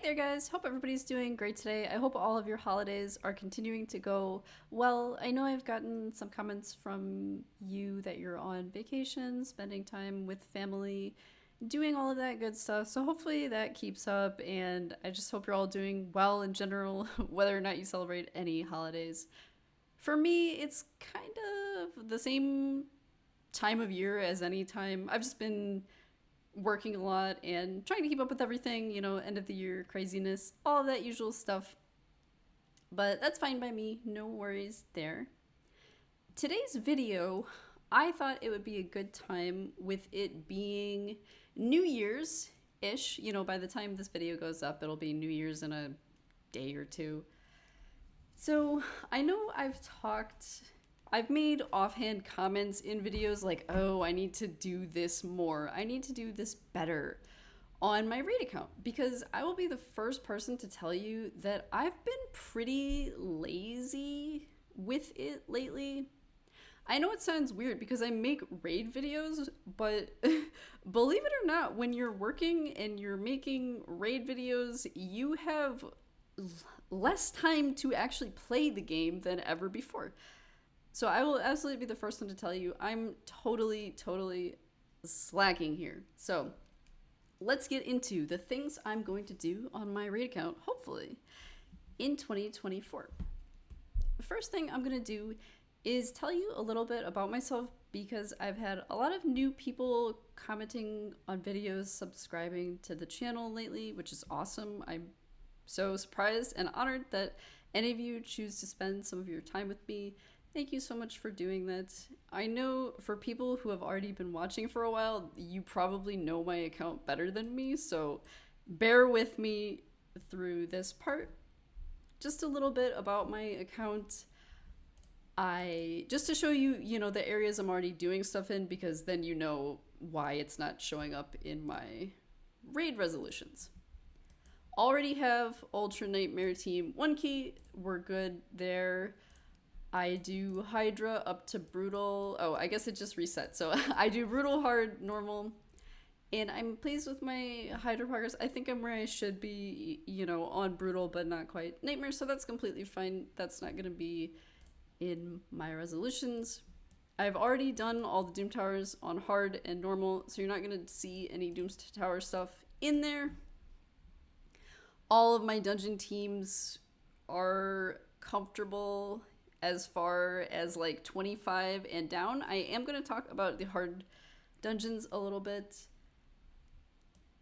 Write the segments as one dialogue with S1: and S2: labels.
S1: there, guys. Hope everybody's doing great today. I hope all of your holidays are continuing to go well. I know I've gotten some comments from you that you're on vacation, spending time with family, doing all of that good stuff. So hopefully that keeps up, and I just hope you're all doing well in general, whether or not you celebrate any holidays. For me, it's kind of the same time of year as any time. I've just been working a lot and trying to keep up with everything, end of the year craziness, all of that usual stuff. But that's fine by me, no worries there. Today's video, I thought it would be a good time with it being New Year's ish. By the time this video goes up, it'll be New Year's in a day or two. So I know I've made offhand comments in videos like, oh, I need to do this more. I need to do this better on my raid account, because I will be the first person to tell you that I've been pretty lazy with it lately. I know it sounds weird because I make raid videos, but believe it or not, when you're working and you're making raid videos, you have less time to actually play the game than ever before. So I will absolutely be the first one to tell you I'm totally slacking here. So let's get into the things I'm going to do on my raid account, hopefully, in 2024. The first thing I'm going to do is tell you a little bit about myself, because I've had a lot of new people commenting on videos, subscribing to the channel lately, which is awesome. I'm so surprised and honored that any of you choose to spend some of your time with me. Thank you so much for doing that. I know for people who have already been watching for a while, you probably know my account better than me, so bear with me through this part. Just a little bit about my account. Just to show you, the areas I'm already doing stuff in, because then you know why it's not showing up in my raid resolutions. Already have Ultra Nightmare Team 1 key. We're good there. I do Hydra up to Brutal. Oh, I guess it just reset. So I do Brutal, Hard, Normal. And I'm pleased with my Hydra progress. I think I'm where I should be, on Brutal, but not quite Nightmare. So that's completely fine. That's not going to be in my resolutions. I've already done all the Doom Towers on Hard and Normal. So you're not going to see any Doom Tower stuff in there. All of my dungeon teams are comfortable as far as like 25 and down. I am going to talk about the hard dungeons a little bit.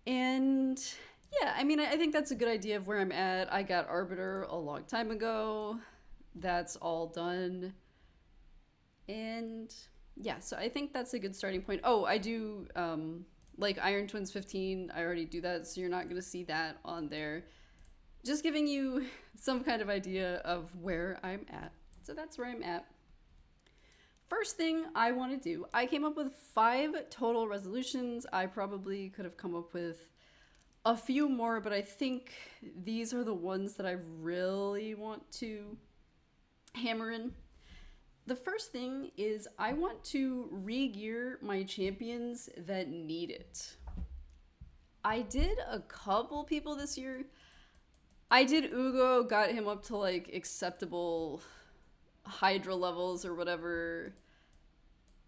S1: And yeah, I think that's a good idea of where I'm at. I got Arbiter a long time ago. That's all done. And yeah, so I think that's a good starting point. Oh, I do like Iron Twins 15. I already do that, so you're not going to see that on there. Just giving you some kind of idea of where I'm at. So that's where I'm at. First thing I want to do, I came up with 5 total resolutions. I probably could have come up with a few more, but I think these are the ones that I really want to hammer in. The first thing is I want to regear my champions that need it. I did a couple people this year. I did Ugo, got him up to like acceptable Hydra levels or whatever.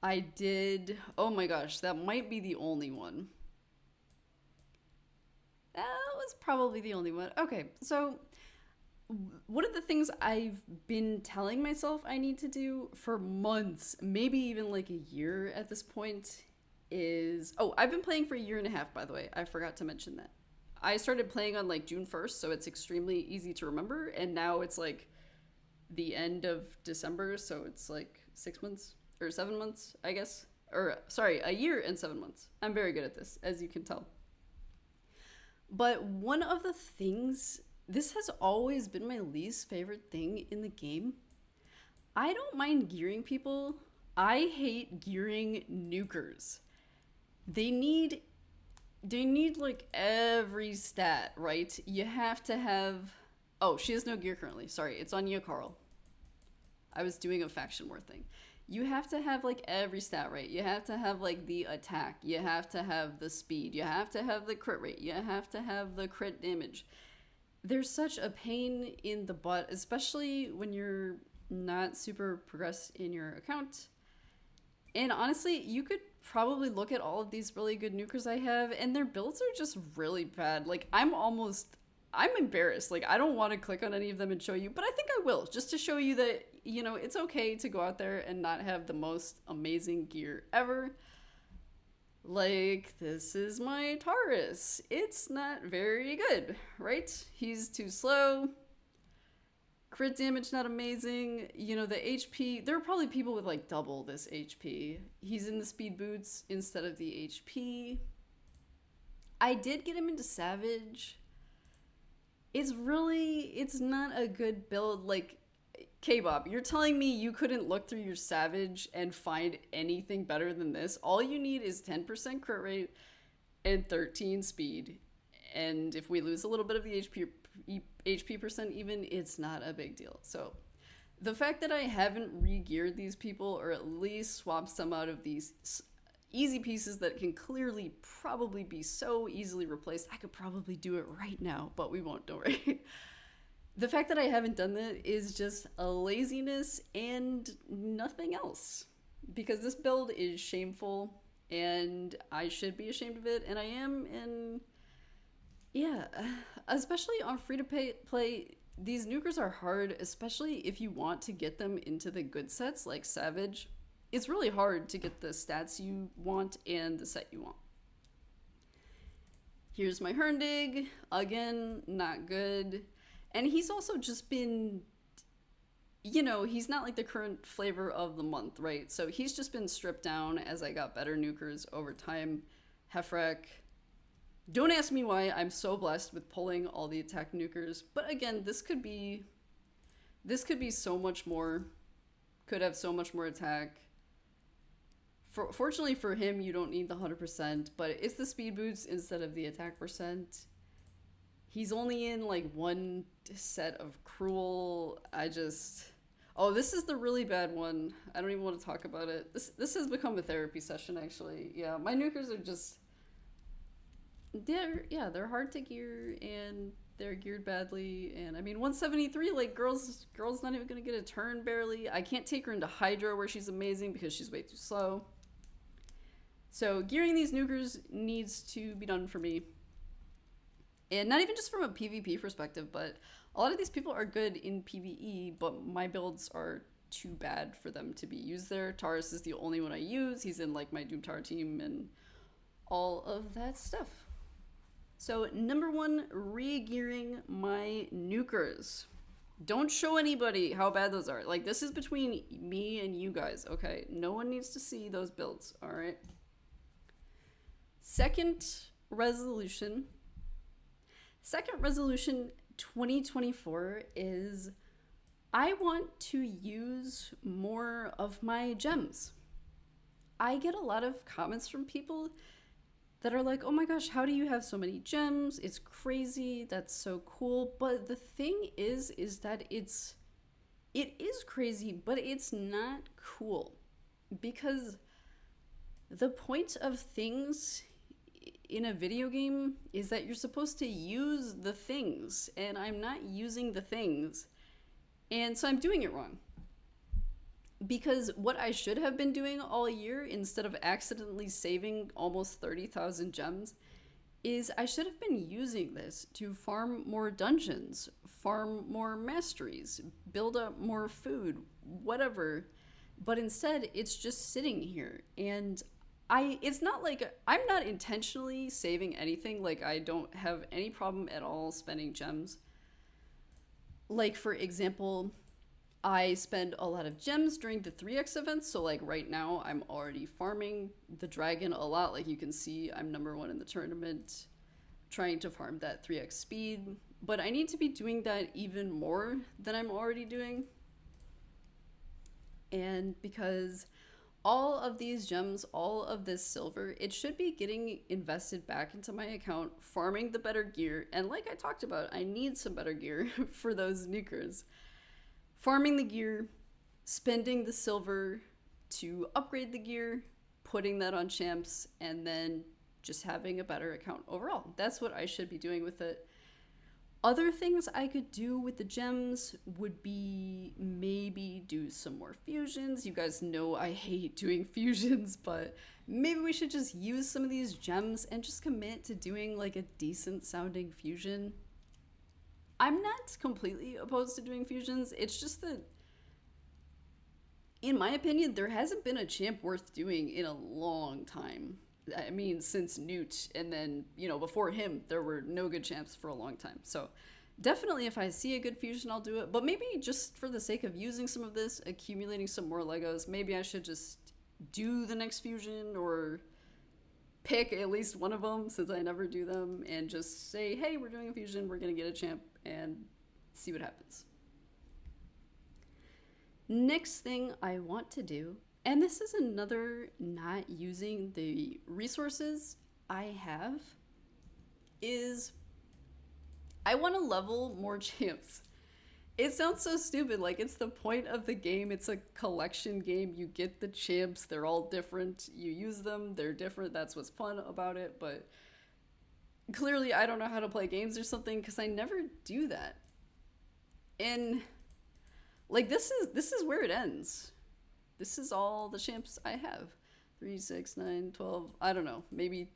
S1: I did, oh my gosh, that might be the only one. That was probably the only one. Okay, so one of the things I've been telling myself I need to do for months, maybe even like a year at this point, is... Oh, I've been playing for a year and a half, by the way. I forgot to mention that. I started playing on like June 1st, so it's extremely easy to remember, and now it's like the end of December, so it's like 6 months or 7 months, I guess. Or sorry, a year and 7 months. I'm very good at this, as you can tell. But one of the things, this has always been my least favorite thing in the game. I don't mind gearing people. I hate gearing nukers. They need like every stat, right? You have to have... Oh, she has no gear currently. Sorry, it's on you, Carl. I was doing a faction war thing. You have to have like every stat, right? You have to have like the attack. You have to have the speed. You have to have the crit rate. You have to have the crit damage. they're such a pain in the butt, especially when you're not super progressed in your account. And honestly, you could probably look at all of these really good nukers I have, and their builds are just really bad. Like, I'm embarrassed. Like, I don't want to click on any of them and show you, but I think I will, just to show you that, it's okay to go out there and not have the most amazing gear ever. Like, this is my Taurus. It's not very good, right? He's too slow. Crit damage not amazing. The HP, there are probably people with like double this HP. He's in the speed boots instead of the HP. I did get him into Savage. It's not a good build. Like, K-Bob, you're telling me you couldn't look through your Savage and find anything better than this? All you need is 10% crit rate and 13 speed. And if we lose a little bit of the HP percent even, it's not a big deal. So the fact that I haven't re-geared these people, or at least swapped some out of these easy pieces that can clearly probably be so easily replaced, I could probably do it right now, but we won't, don't worry. The fact that I haven't done that is just a laziness and nothing else, because this build is shameful and I should be ashamed of it, and I am. And yeah, especially on free to play, these nukers are hard, especially if you want to get them into the good sets like Savage. It's really hard to get the stats you want and the set you want. Here's my Herndeg. Again, not good. And he's also just been, he's not like the current flavor of the month, right? So he's just been stripped down as I got better nukers over time. Hefrek. Don't ask me why I'm so blessed with pulling all the attack nukers. But again, this could be so much more. Could have so much more attack. Fortunately for him, you don't need the 100%, but it's the speed boots instead of the attack percent. He's only in like one set of Cruel. Oh, this is the really bad one. I don't even want to talk about it. This has become a therapy session, actually. Yeah, my nukers are just... They're hard to gear, and they're geared badly. And I mean, 173, like, girl's not even gonna get a turn, barely. I can't take her into Hydra where she's amazing because she's way too slow. So gearing these nukers needs to be done for me. And not even just from a PvP perspective, but a lot of these people are good in PvE, but my builds are too bad for them to be used there. Taurus is the only one I use. He's in like my Doom Tower team and all of that stuff. So number one, re-gearing my nukers. Don't show anybody how bad those are. Like, this is between me and you guys, okay? No one needs to see those builds, all right? Second resolution 2024 is I want to use more of my gems. I get a lot of comments from people that are like, oh my gosh, how do you have so many gems? It's crazy. That's so cool. But the thing is that it is crazy, but it's not cool, because the point of things in a video game is that you're supposed to use the things, and I'm not using the things. And so I'm doing it wrong. Because what I should have been doing all year, instead of accidentally saving almost 30,000 gems, is I should have been using this to farm more dungeons, farm more masteries, build up more food, whatever. But instead, it's just sitting here. And it's not like I'm not intentionally saving anything. Like, I don't have any problem at all spending gems. Like, for example, I spend a lot of gems during the 3x events. So like right now I'm already farming the dragon a lot. Like, you can see I'm #1 in the tournament, trying to farm that 3x speed. But I need to be doing that even more than I'm already doing. And because all of these gems, all of this silver, it should be getting invested back into my account, farming the better gear. And like I talked about, I need some better gear for those nukers. Farming the gear, spending the silver to upgrade the gear, putting that on champs, and then just having a better account overall. That's what I should be doing with it. Other things I could do with the gems would be maybe do some more fusions. You guys know I hate doing fusions, but maybe we should just use some of these gems and just commit to doing like a decent sounding fusion. I'm not completely opposed to doing fusions. It's just that, in my opinion, there hasn't been a champ worth doing in a long time. I mean, since Newt, and then, before him, there were no good champs for a long time. So definitely if I see a good fusion, I'll do it. But maybe just for the sake of using some of this, accumulating some more Legos, maybe I should just do the next fusion or pick at least one of them since I never do them and just say, hey, we're doing a fusion, we're going to get a champ and see what happens. Next thing I want to do, and this is another not using the resources I have, is I want to level more champs. It sounds so stupid, like it's the point of the game. It's a collection game. You get the champs, they're all different. You use them, they're different. That's what's fun about it. But clearly I don't know how to play games or something because I never do that. And like this is where it ends. This is all the champs I have. 3, 6, 9, 12, I don't know, maybe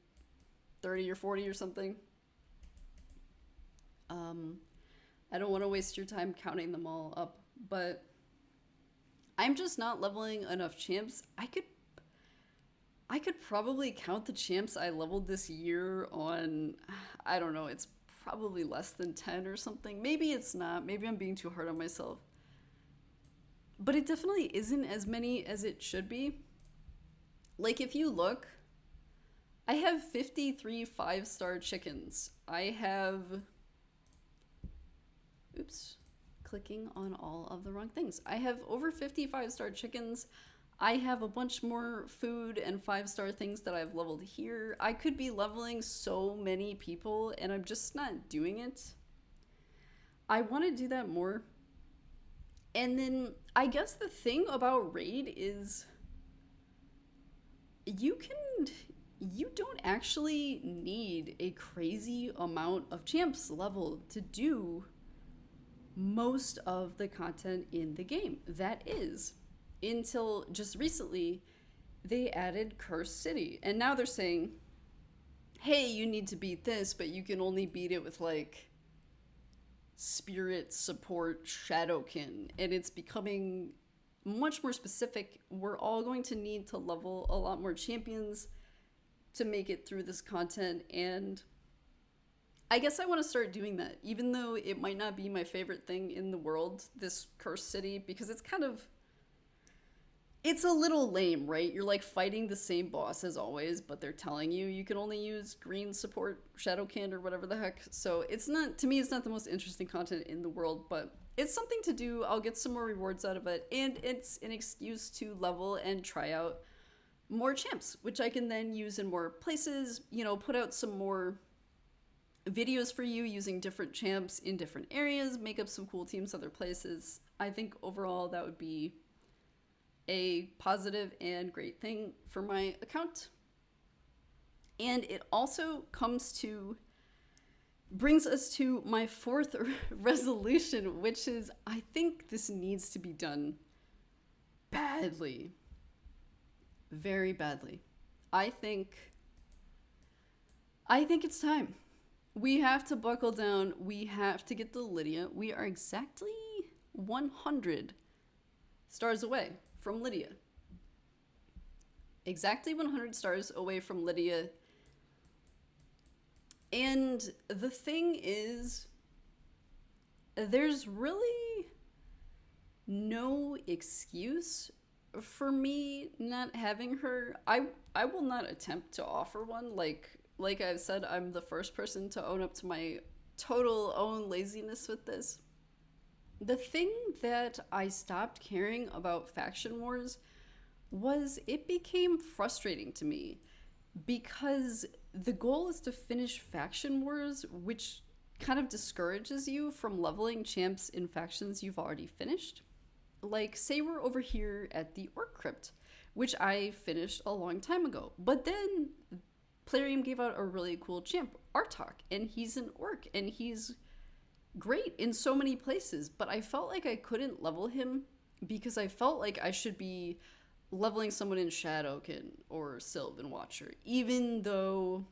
S1: 30 or 40 or something. I don't want to waste your time counting them all up, but I'm just not leveling enough champs. I could probably count the champs I leveled this year on, I don't know, it's probably less than 10 or something. Maybe it's not. Maybe I'm being too hard on myself. But it definitely isn't as many as it should be. Like if you look, I have 53 5-star chickens. I have... Oops, clicking on all of the wrong things. I have over 50 5-star chickens. I have a bunch more food and 5-star things that I've leveled here. I could be leveling so many people and I'm just not doing it. I want to do that more. And then I guess the thing about raid is you don't actually need a crazy amount of champs leveled to do most of the content in the game. That is, until just recently, they added Cursed City. And now they're saying, hey, you need to beat this, but you can only beat it with like Spirit, Support, Shadowkin. And it's becoming much more specific. We're all going to need to level a lot more champions to make it through this content, and I guess I want to start doing that, even though it might not be my favorite thing in the world, this Cursed City, because it's a little lame, right? You're like fighting the same boss as always, but they're telling you can only use green support, Shadowkin, or whatever the heck. So it's not, to me, it's not the most interesting content in the world, but it's something to do. I'll get some more rewards out of it, and it's an excuse to level and try out more champs, which I can then use in more places, put out some more videos for you using different champs in different areas, make up some cool teams other places. I think overall that would be a positive and great thing for my account. And it also brings us to my fourth resolution, which is I think this needs to be done badly. Very badly. I think it's time. We have to buckle down. We have to get the Lydia. We are exactly 100 stars away from Lydia. Exactly 100 stars away from Lydia. And the thing is, there's really no excuse for me not having her. I will not attempt to offer one. Like I've said, I'm the first person to own up to my total own laziness with this. The thing that I stopped caring about faction wars was it became frustrating to me because the goal is to finish faction wars, which kind of discourages you from leveling champs in factions you've already finished. Like, say we're over here at the Orc Crypt, which I finished a long time ago, but then Plarium gave out a really cool champ, Artok, and he's an orc, and he's great in so many places, but I felt like I couldn't level him because I felt like I should be leveling someone in Shadowkin or Sylvan Watcher, even though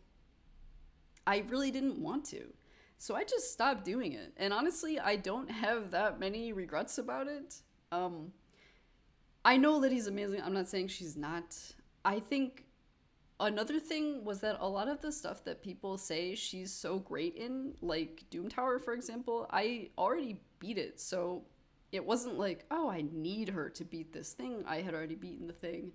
S1: I really didn't want to. So I just stopped doing it. And honestly, I don't have that many regrets about it. Um, I know Lydia's amazing. I'm not saying she's not. I think another thing was that a lot of the stuff that people say she's so great in, like Doom Tower, for example, I already beat it. So it wasn't like, oh, I need her to beat this thing. I had already beaten the thing.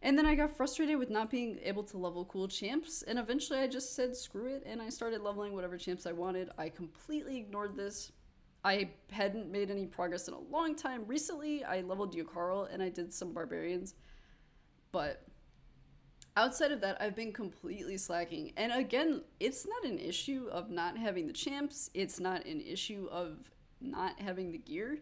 S1: And then I got frustrated with not being able to level cool champs, and eventually I just said screw it, and I started leveling whatever champs I wanted. I completely ignored this. I hadn't made any progress in a long time. Recently, I leveled Yukarl, and I did some barbarians. But outside of that, I've been completely slacking. And again, it's not an issue of not having the champs. It's not an issue of not having the gear.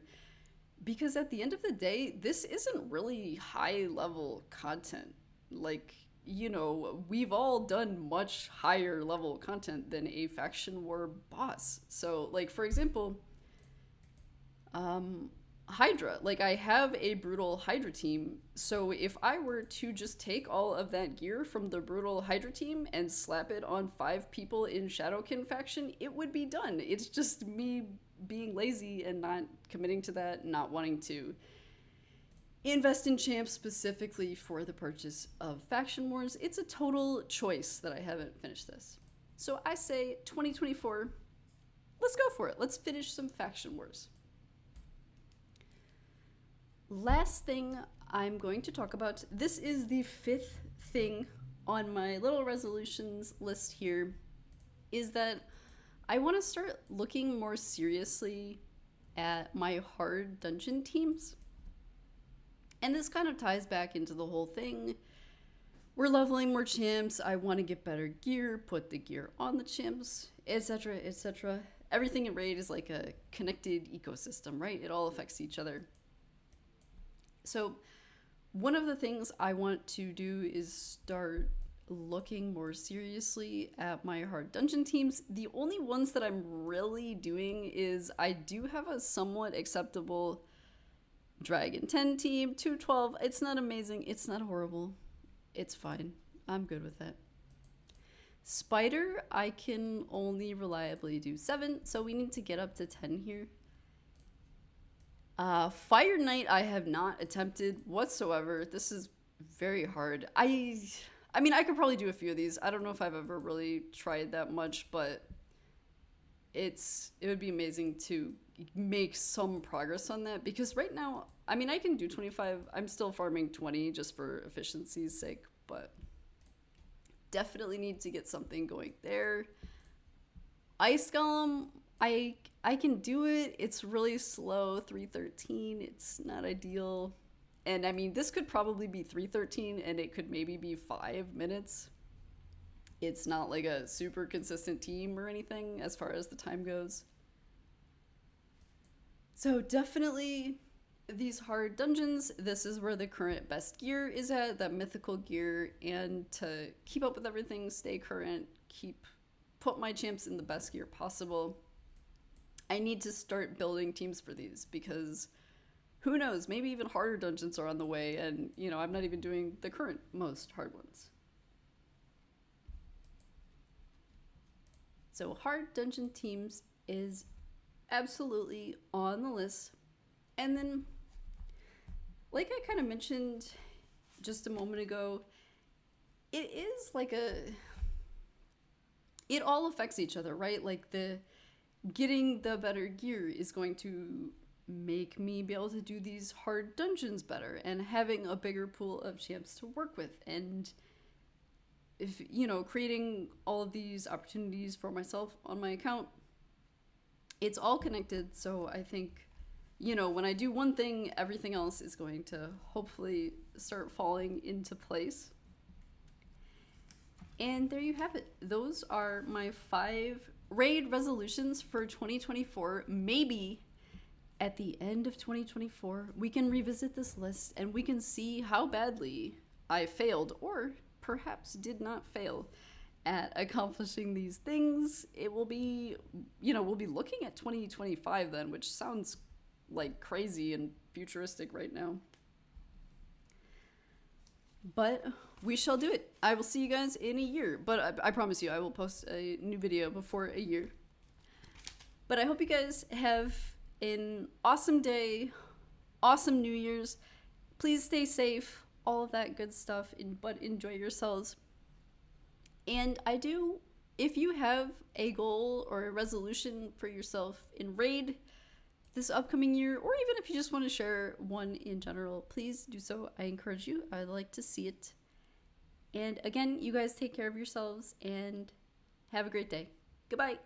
S1: Because at the end of the day, this isn't really high level content. Like, you know, we've all done much higher level content than a faction war boss. So, like, for example, Hydra. Like, I have a brutal Hydra team. So if I were to just take all of that gear from the brutal Hydra team and slap it on 5 people in Shadowkin faction, it would be done. It's just me being lazy and not committing to that, not wanting to invest in champs specifically for the purchase of faction wars. It's a total choice that I haven't finished this. So I say 2024, let's go for it. Let's finish some faction wars. Last thing I'm going to talk about, this is the 5th thing on my little resolutions list here, is that I want to start looking more seriously at my hard dungeon teams. And this kind of ties back into the whole thing. We're leveling more champs. I want to get better gear, put the gear on the champs, etc., etc. Everything in Raid is like a connected ecosystem, right? It all affects each other. So one of the things I want to do is start looking more seriously at my hard dungeon teams. The only ones that I'm really doing is I do have a somewhat acceptable Dragon 10 team, 212. It's not amazing. It's not horrible. It's fine. I'm good with that. Spider, I can only reliably do 7, so we need to get up to 10 here. Fire Knight, I have not attempted whatsoever. This is very hard. I mean, I could probably do a few of these. I don't know if I've ever really tried that much, but it would be amazing to make some progress on that, because right now, I mean, I can do 25. I'm still farming 20 just for efficiency's sake, but definitely need to get something going there. Ice Golem, I can do it. It's really slow, 313. It's not ideal. And I mean, this could probably be 313 and it could maybe be 5 minutes. It's not like a super consistent team or anything as far as the time goes. So definitely these hard dungeons, this is where the current best gear is at, that mythical gear, and to keep up with everything, stay current, put my champs in the best gear possible. I need to start building teams for these, because who knows, maybe even harder dungeons are on the way, and you know, I'm not even doing the current most hard ones. So hard dungeon teams is absolutely on the list. And then, like I kind of mentioned just a moment ago, it is like it all affects each other, right? Like getting the better gear is going to make me be able to do these hard dungeons better, and having a bigger pool of champs to work with, and if, you know, creating all of these opportunities for myself on my account, it's all connected. So I think, you know, when I do one thing, everything else is going to hopefully start falling into place. And there you have it. Those are my 5 raid resolutions for 2024. Maybe at the end of 2024, we can revisit this list and we can see how badly I failed, or perhaps did not fail. at accomplishing these things, it will be, we'll be looking at 2025 then, which sounds like crazy and futuristic right now. But we shall do it. I will see you guys in a year. But I promise you, I will post a new video before a year. But I hope you guys have an awesome day, awesome New Year's. Please stay safe, all of that good stuff, but enjoy yourselves. And if you have a goal or a resolution for yourself in Raid this upcoming year, or even if you just want to share one in general, please do so. I encourage you. I'd like to see it. And again, you guys take care of yourselves and have a great day. Goodbye.